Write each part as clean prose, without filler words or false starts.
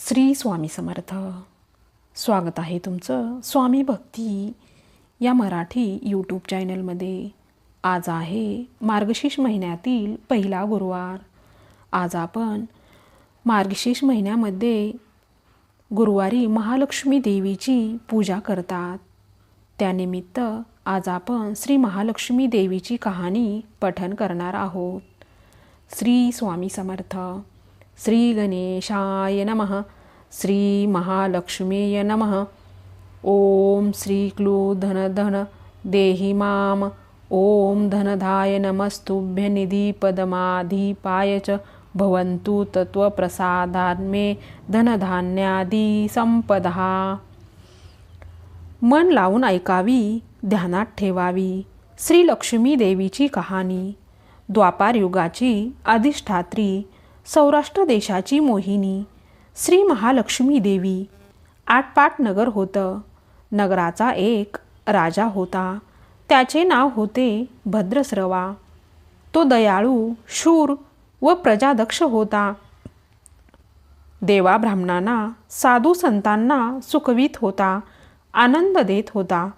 श्री स्वामी समर्थ. स्वागत आहे तुमचं स्वामी भक्ती या मराठी यूट्यूब चॅनलमध्ये. आज आहे मार्गशीर्ष महिन्यातील पहिला गुरुवार. आज आपण मार्गशीर्ष महिन्यामध्ये गुरुवारी महालक्ष्मी देवीची पूजा करतात. त्यानिमित्त आज आपण श्री महालक्ष्मी देवीची कहाणी पठन करणार आहोत. श्री स्वामी समर्थ. श्री गणेशाय नमः. श्री महालक्ष्मीय नमः. ओम श्री क्लू धन धन देहि माम. ओम धनधाय नमस्तुभ्य निधी पदमाधिपाय च भवन्तु तत्वप्रसादान्मे धनधान्यादी संपदा. मन लावून ऐकावी, ध्यानात ठेवावी. श्री लक्ष्मी देवीची कहाणी. द्वापार युगाची अधिष्ठात्री, सौराष्ट्र देशाची मोहिनी श्री महालक्ष्मी देवी. आटपाट नगर होतं. नगराचा एक राजा होता. त्याचे नाव होते भद्रस्रवा. तो दयाळू, शूर व प्रजादक्ष होता. देवा ब्राह्मणांना, साधू संतांना सुखवीत होता, आनंद देत होता.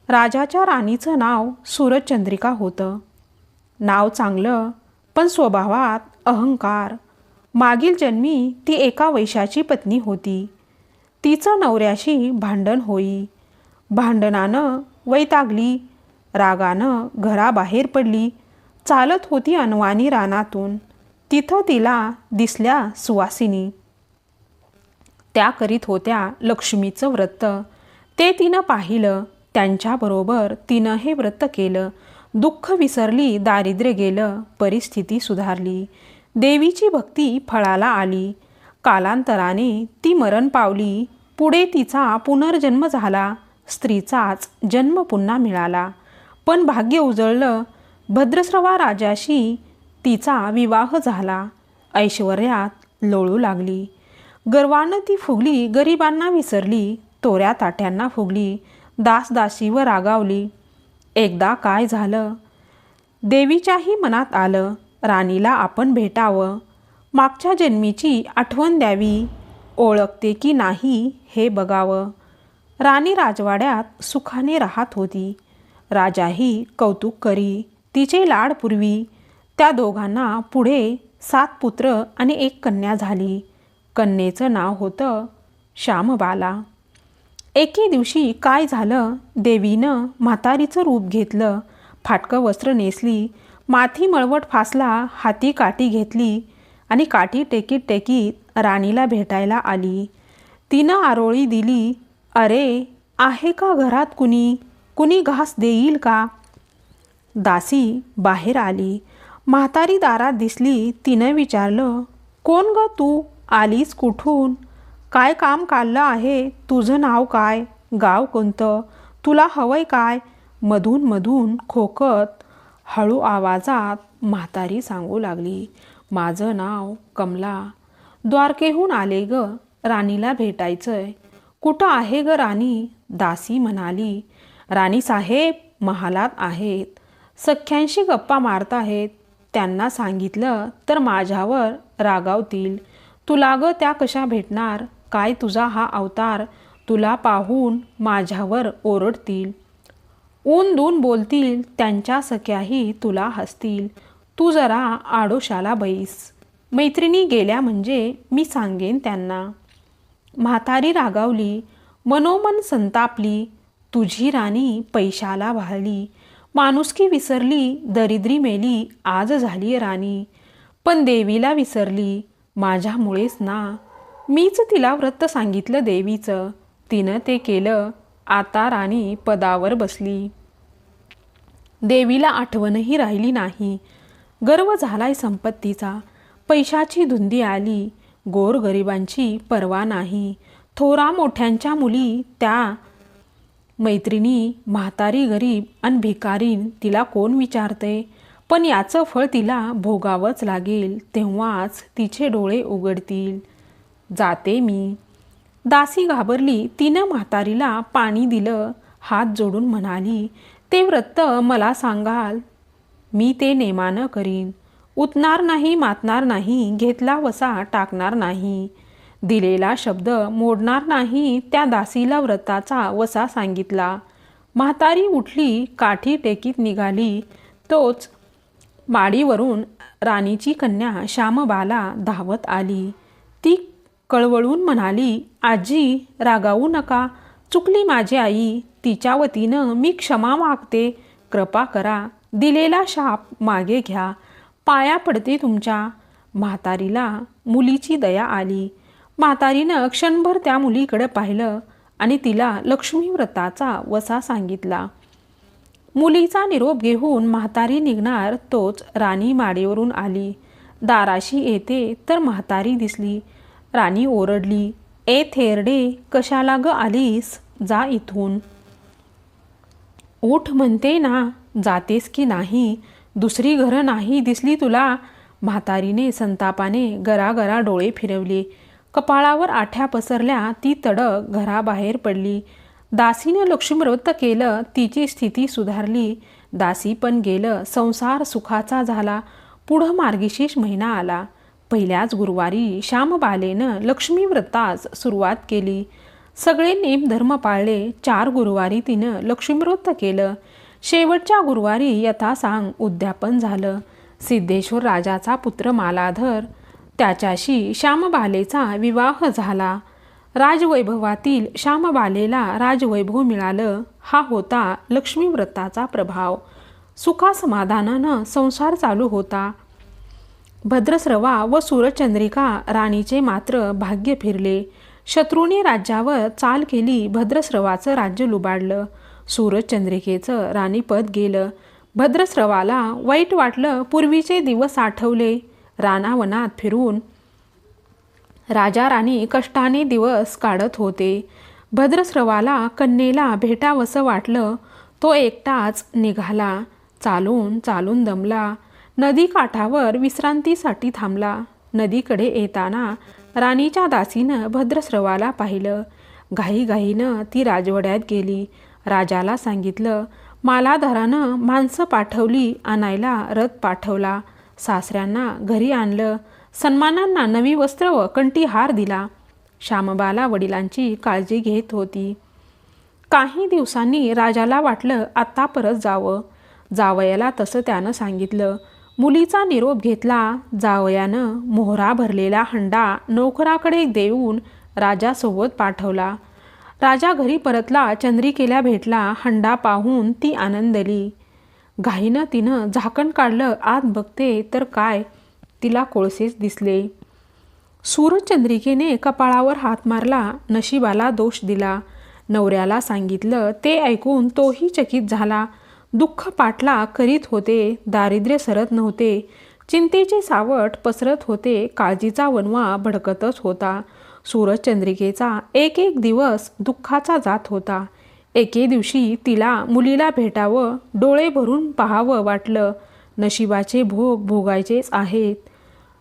राजाच्या राणीचं नाव सूरजचंद्रिका होतं. नाव चांगलं, पण स्वभावात अहंकार. मागील जन्मी ती एका वैश्याची पत्नी होती. तिचं नवऱ्याशी भांडण होई. भांडणानं वैतागली. रागानं घराबाहेर पडली. चालत होती अनवाणी रानातून. तिथं तिला दिसल्या सुवासिनी. त्या करीत होत्या लक्ष्मीचं व्रत. ते तिनं पाहिलं. त्यांच्याबरोबर तिनं हे व्रत केलं. दुःख विसरली, दारिद्र्य गेलं, परिस्थिती सुधारली. देवीची भक्ती फळाला आली. कालांतराने ती मरण पावली. पुढे तिचा पुनर्जन्म झाला. स्त्रीचाच जन्म पुन्हा मिळाला. पण भाग्य उजळलं. भद्रस्रवा राजाशी तिचा विवाह झाला. ऐश्वर्यात लोळू लागली. गर्वानं ती फुगली. गरिबांना विसरली. तोऱ्या ताट्यांना फुगली. दासदासीवर रागावली. एकदा काय झालं, देवीच्याही मनात आलं, राणीला आपण भेटावं, मागच्या जन्मीची आठवण द्यावी, ओळखते की नाही हे बघावं. राणी राजवाड्यात सुखाने राहत होती. राजाही कौतुक करी. तिचे लाड पुरवी. त्या दोघांना पुढे 7 पुत्र आणि 1 कन्या झाली. कन्येचं नाव होतं श्यामबाला. एके दिवशी काय झालं, देवीनं म्हातारीचं रूप घेतलं. फाटकं वस्त्र नेसली. माथी मळवट फासला. हाती काठी घेतली आणि काठी टेकीत टेकीत राणीला भेटायला आली. तिनं आरोळी दिली. अरे, आहे का घरात कुणी? कुणी घास देईल का? दासी बाहेर आली. म्हातारी दारात दिसली. तिनं विचारलं, कोण ग तू? आलीस कुठून? काय काम काढलं आहे? तुझं नाव काय? गाव कोणतं? तुला हवंय काय? मधून मधून खोकत हळू आवाजात म्हातारी सांगू लागली, माझं नाव कमला. द्वारकेहून आले ग, राणीला भेटायचंय. कुठं आहे ग राणी? दासी म्हणाली, राणी साहेब महालात आहेत. सख्यांशी गप्पा मारत आहेत. त्यांना सांगितलं तर माझ्यावर रागावतील. तुला ग त्या कशा भेटणार? काय तुझा हा अवतार? तुला पाहून माझ्यावर ओरडतील. ऊन दून बोलतील. त्यांच्या सख्याही तुला हसतील. तू जरा आडोशाला बैस. मैत्रिणी गेल्या म्हणजे मी सांगेन त्यांना. म्हातारी रागावली. मनोमन संतापली. तुझी राणी पैशाला वाहली. माणुसकी विसरली. दरिद्री मेली. आज झाली राणी. पण देवीला विसरली. माझ्यामुळेच ना. मीच तिला व्रत सांगितलं देवीचं. तिनं ते केलं. आता राणी पदावर बसली. देवीला आठवणही राहिली नाही. गर्व झालाय संपत्तीचा. पैशाची धुंदी आली. गोरगरिबांची पर्वा नाही. थोरा मोठ्यांच्या मुली त्या मैत्रिणी. म्हातारी गरीब आणि भिकारीन तिला कोण विचारते? पण याचं फळ तिला भोगावंच लागेल. तेव्हाच तिचे डोळे उघडतील. जाते मी. दासी घाबरली. तिनं म्हातारीला पाणी दिलं. हात जोडून म्हणाली, ते व्रत मला सांगाल? मी ते नेमानं करीन. उतणार नाही, मातणार नाही, घेतला वसा टाकणार नाही. दिलेला शब्द मोडणार नाही त्या दासीला व्रताचा वसा सांगितला. म्हातारी उठली, काठी टेकीत निघाली. तोच माडीवरून राणीची कन्या श्यामबाला धावत आली. ती कळवळून म्हणाली, आजी रागावू नका, चुकली माझी आई. तिच्या वतीनं मी क्षमा मागते, कृपा करा. दिलेला शाप मागे घ्या, पाया पडते तुमच्या. म्हातारीला मुलीची दया आली. म्हातारीनं क्षणभर त्या मुलीकडे पाहिलं आणि तिला लक्ष्मी व्रताचा वसा सांगितला. मुलीचा निरोप घेऊन म्हातारी निघणार तोच राणी माडीवरून आली. दाराशी येते तर म्हातारी दिसली. राणी ओरडली, ए थेरडे, कशाला ग आलीस? जा इथून. उठ म्हणते ना, जातेस की नाही? दुसरी घरं नाही दिसली तुला? म्हातारीने संतापाने गरागरा डोळे फिरवले. कपाळावर आठ्या पसरल्या. ती तडक घराबाहेर पडली. दासीनं लक्ष्मीव्रत केलं, तिची स्थिती सुधारली. दासी पण गेलं, संसार सुखाचा झाला. पुढं मार्गशीर्ष महिना आला. पहिल्याच गुरुवारी श्यामबालेनं लक्ष्मी व्रतास सुरुवात केली. सगळे नेमधर्म पाळले. 4 गुरुवारी तिनं लक्ष्मीव्रत केलं. शेवटच्या गुरुवारी यथासांग उद्यापन झालं. सिद्धेश्वर राजाचा पुत्र मालाधर, त्याच्याशी श्यामबालेचा विवाह झाला. राजवैभवातील श्यामबालेला राजवैभव मिळालं. हा होता लक्ष्मी व्रताचा प्रभाव. सुखासमाधानानं संसार चालू होता. भद्रस्रवा व सूरचंद्रिका राणीचे मात्र भाग्य फिरले. शत्रूने राज्यावर चाल केली. भद्रस्रवाचं राज्य लुबाडलं. सूरचंद्रिकेचं राणीपद गेलं. भद्रस्रवाला वाईट वाटलं. पूर्वीचे दिवस आठवले. रानावनात फिरून राजा राणी कष्टाने दिवस काढत होते. भद्रस्रवाला कन्येला भेटावंसं वाटलं. तो एकटाच निघाला. चालून चालून दमला. नदी काठावर विश्रांतीसाठी थांबला. नदीकडे येताना राणीच्या दासीनं भद्रस्रवाला पाहिलं. घाईघाईनं ती राजवाड्यात गेली. राजाला सांगितलं, मालाधरानं माणसं पाठवली आणायला, रथ पाठवला. सासऱ्यांना घरी आणलं. सन्मानांना नवी वस्त्र व कंठीहार दिला. श्यामबाला वडिलांची काळजी घेत होती. काही दिवसांनी राजाला वाटलं आता परत जावं. जावयाला तसं त्यानं सांगितलं. मुलीचा निरोप घेतला. जावयानं मोहरा भरलेला हंडा नोकराकडे देऊन राजासोबत पाठवला. राजा घरी परतला. चंद्रिकेला भेटला. हंडा पाहून ती आनंदली. घाईनं तिनं झाकण काढलं. आत बघते तर काय, तिला कोळसेच दिसले. सूरचंद्रिकेने कपाळावर हात मारला. नशिबाला दोष दिला. नवऱ्याला सांगितलं. ते ऐकून तोही चकित झाला. दुःख पाठला करीत होते. दारिद्र्य सरत नव्हते. चिंतेचे सावट पसरत होते. काळजीचा वणवा भडकतच होता. सूरचंद्रिकेचा एक एक दिवस दुःखाचा जात होता. एके दिवशी तिला मुलीला भेटावं, डोळे भरून पाहावं वाटलं. नशिबाचे भोग भोगायचेच आहेत.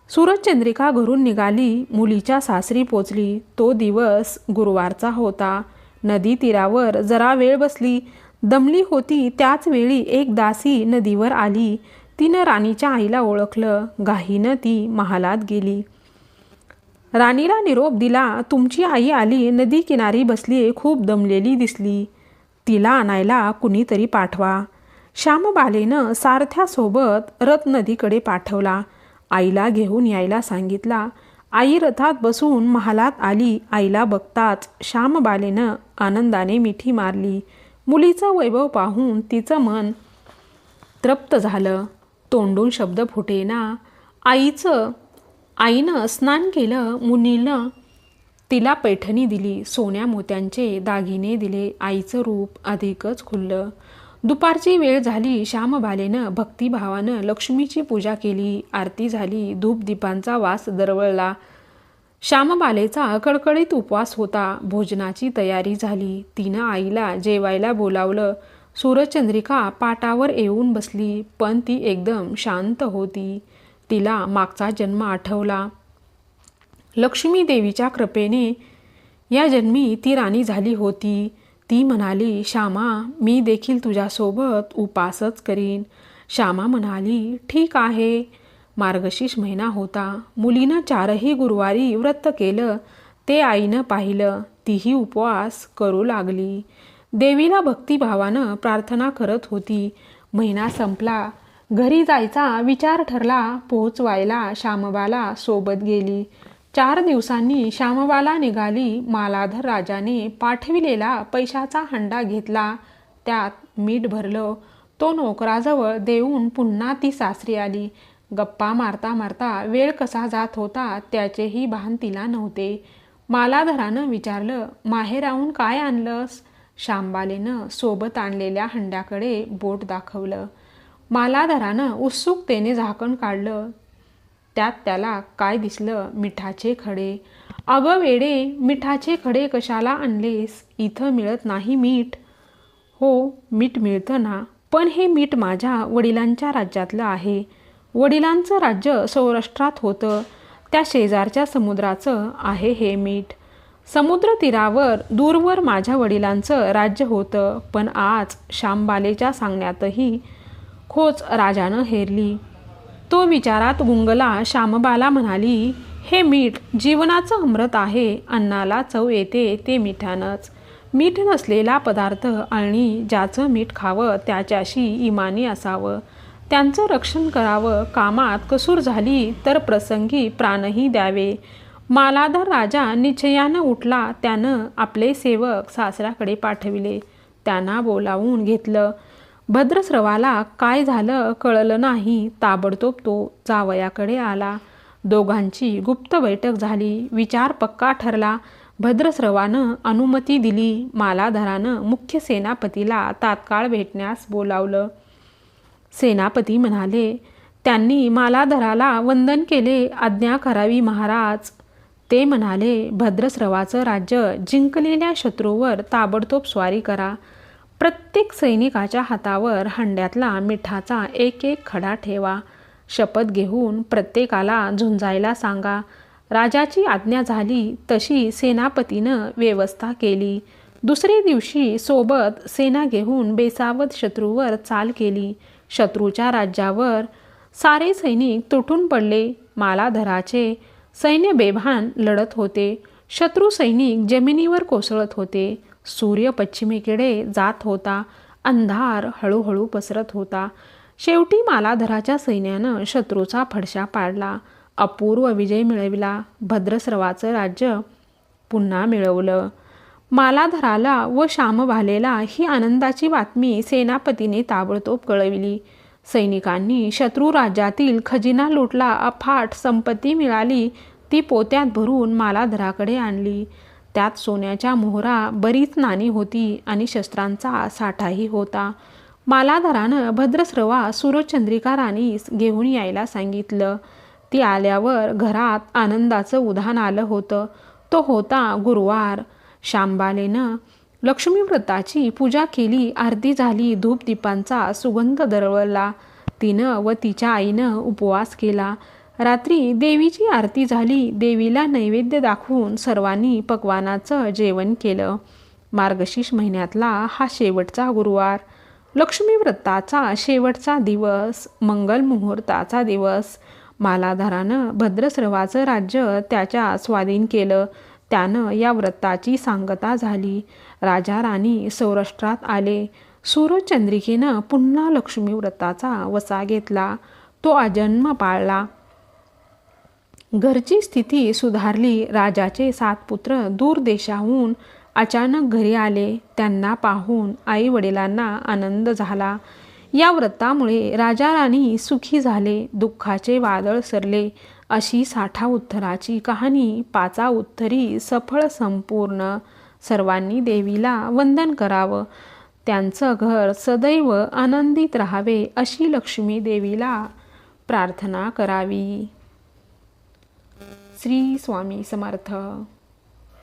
सूरचंद्रिका घरून निघाली. मुलीच्या सासरी पोचली. तो दिवस गुरुवारचा होता. नदी तीरावर जरा वेळ बसली. दमली होती. त्याच वेळी एक दासी नदीवर आली. तिनं राणीच्या आईला ओळखलं. घाईनं ती महालात गेली. राणीला निरोप दिला. तुमची आई आली. नदी किनारी बसली. खूप दमलेली दिसली. तिला आणायला कुणीतरी पाठवा. श्यामबालेनं सारथ्यासोबत रथ नदीकडे पाठवला. आईला घेऊन यायला सांगितला. आई रथात बसून महालात आली. आईला बघताच श्यामबालेनं आनंदाने मिठी मारली. मुलीचं वैभव पाहून तिचं मन तृप्त झालं. तोंडून शब्द फुटेना. आईनं स्नान केलं. मुलीनं तिला पैठणी दिली. सोन्या मोत्यांचे दागिने दिले. आईचं रूप अधिकच खुललं. दुपारची वेळ झाली. श्यामबालेनं भक्तिभावानं लक्ष्मीची पूजा केली. आरती झाली. धूपदीपांचा वास दरवळला. श्यामबालेचा कडकडीत उपवास होता. भोजनाची तयारी झाली. तिनं आईला जेवायला बोलावलं. सूरचंद्रिका पाटावर येऊन बसली. पण ती एकदम शांत होती. तिला मागचा जन्म आठवला. लक्ष्मी देवीच्या कृपेने या जन्मी ती राणी झाली होती. ती म्हणाली, श्यामा, मी देखील तुझ्यासोबत उपासच करीन. श्यामा म्हणाली, ठीक आहे. मार्गशीर्ष महिना होता. मुलीनं 4ही गुरुवारी व्रत केलं. ते आईनं पाहिलं. तीही उपवास करू लागली. देवीला भक्तिभावानं प्रार्थना करत होती. महिना संपला. घरी जायचा विचार ठरला. पोहोचवायला श्यामबाला सोबत गेली. 4 दिवसांनी श्यामबाला निघाली. मालाधर राजाने पाठविलेला पैशाचा हंडा घेतला. त्यात मीठ भरलं. तो नोकराजवळ देऊन पुन्हा ती सासरी आली. गप्पा मारता मारता वेळ कसा जात होता त्याचेही भान तिला नव्हते. मालाधरानं विचारलं, माहेराहून काय आणलंस? श्यामबालेनं सोबत आणलेल्या हंड्याकडे बोट दाखवलं. मालाधरानं उत्सुकतेने झाकण काढलं. त्यात त्याला काय दिसलं? मिठाचे खडे. अगं वेडे, मिठाचे खडे कशाला आणलेस? इथं मिळत नाही मीठ. हो, मीठ मिळतं ना, पण हे मीठ माझ्या वडिलांच्या राज्यातलं आहे. वडिलांचं राज्य सौराष्ट्रात होतं. त्या शेजारच्या समुद्राचं आहे हे मीठ. समुद्र तीरावर दूरवर माझ्या वडिलांचं राज्य होतं. पण आज श्यामबालेच्या सांगण्यातही खोच राजानं हेरली. तो विचारात गुंगला. श्यामबाला म्हणाली, हे मीठ जीवनाचं अमृत आहे. अन्नाला चव येते ते मिठानंच. मीठ नसलेला पदार्थ आणि ज्याचं मीठ खावं त्याच्याशी इमानी असावं. त्यांचं रक्षण करावं. कामात कसूर झाली तर प्रसंगी प्राणही द्यावे. मालाधर राजा निश्चयानं उठला. त्यानं आपले सेवक सासऱ्याकडे पाठविले. त्यांना बोलावून घेतलं. भद्रस्रवाला काय झालं कळलं नाही. ताबडतोब तो जावयाकडे आला. दोघांची गुप्त बैठक झाली. विचार पक्का ठरला. भद्रस्रवानं अनुमती दिली. मालाधरानं मुख्य सेनापतीला तात्काळ भेटण्यास बोलावलं. सेनापती म्हणाले, त्यांनी मालाधराला वंदन केले. आज्ञा करावी महाराज. ते म्हणाले, भद्रस्रवाचं राज्य जिंकलेल्या शत्रूवर ताबडतोब स्वारी करा. प्रत्येक सैनिकाच्या हातावर हंड्यातला मिठाचा एक एक खडा ठेवा. शपथ घेऊन प्रत्येकाला झुंजायला सांगा. राजाची आज्ञा झाली तशी सेनापतीनं व्यवस्था केली. दुसरे दिवशी सोबत सेना घेऊन बेसावध शत्रूवर चाल केली. शत्रूच्या राज्यावर सारे सैनिक तुटून पडले. मालाधराचे सैन्य बेभान लढत होते. शत्रू सैनिक जमिनीवर कोसळत होते. सूर्य पश्चिमेकडे जात होता. अंधार हळूहळू पसरत होता. शेवटी मालाधराच्या सैन्यानं शत्रूचा फडशा पाडला. अपूर्व विजय मिळविला. भद्रस्रवाचं राज्य पुन्हा मिळवलं. मालाधराला व श्यामबालेला ही आनंदाची बातमी सेनापतीने ताबडतोब कळविली. सैनिकांनी शत्रू राज्यातील खजिना लुटला. अफाट संपत्ती मिळाली. ती पोत्यात भरून मालाधराकडे आणली. त्यात सोन्याच्या मोहरा, बरीच नाणी होती आणि शस्त्रांचा साठाही होता. मालाधरानं भद्रस्रवा सूरजचंद्रिका राणीस घेऊन यायला सांगितलं. ती आल्यावर घरात आनंदाचं उधाण आलं होतं. तो होता गुरुवार. श्यामबालेनं लक्ष्मीव्रताची पूजा केली. आरती झाली. धूपदीपांचा सुगंध दरवळला. तिनं व तिच्या आईनं उपवास केला. रात्री देवीची आरती झाली. देवीला नैवेद्य दाखवून सर्वांनी पक्वानाचं जेवण केलं. मार्गशीर्ष महिन्यातला हा शेवटचा गुरुवार. लक्ष्मीव्रताचा शेवटचा दिवस. मंगल मुहूर्ताचा दिवस. मालाधरानं भद्रस्रवाचं राज्य त्याच्या स्वाधीन केलं. त्यानं या व्रताची सांगता झाली. राजा राणी सौराष्ट्रात आले. सूरजचंद्रिकेनं पुन्हा लक्ष्मीव्रताचा वसा घेतला. तो आजन्म पाळला. घरची स्थिती सुधारली. राजाचे 7 पुत्र दूर देशाहून अचानक घरी आले. त्यांना पाहून आई वडिलांना आनंद झाला. या व्रतामुळे राजा राणी सुखी झाले. दुःखाचे वादळ सरले. अशी 60 उत्तराची कहाणी 5 उत्तरी सफळ संपूर्ण. सर्वांनी देवीला वंदन करावं. त्यांचं घर सदैव आनंदित राहावे अशी लक्ष्मी देवीला प्रार्थना करावी. श्री स्वामी समर्थ.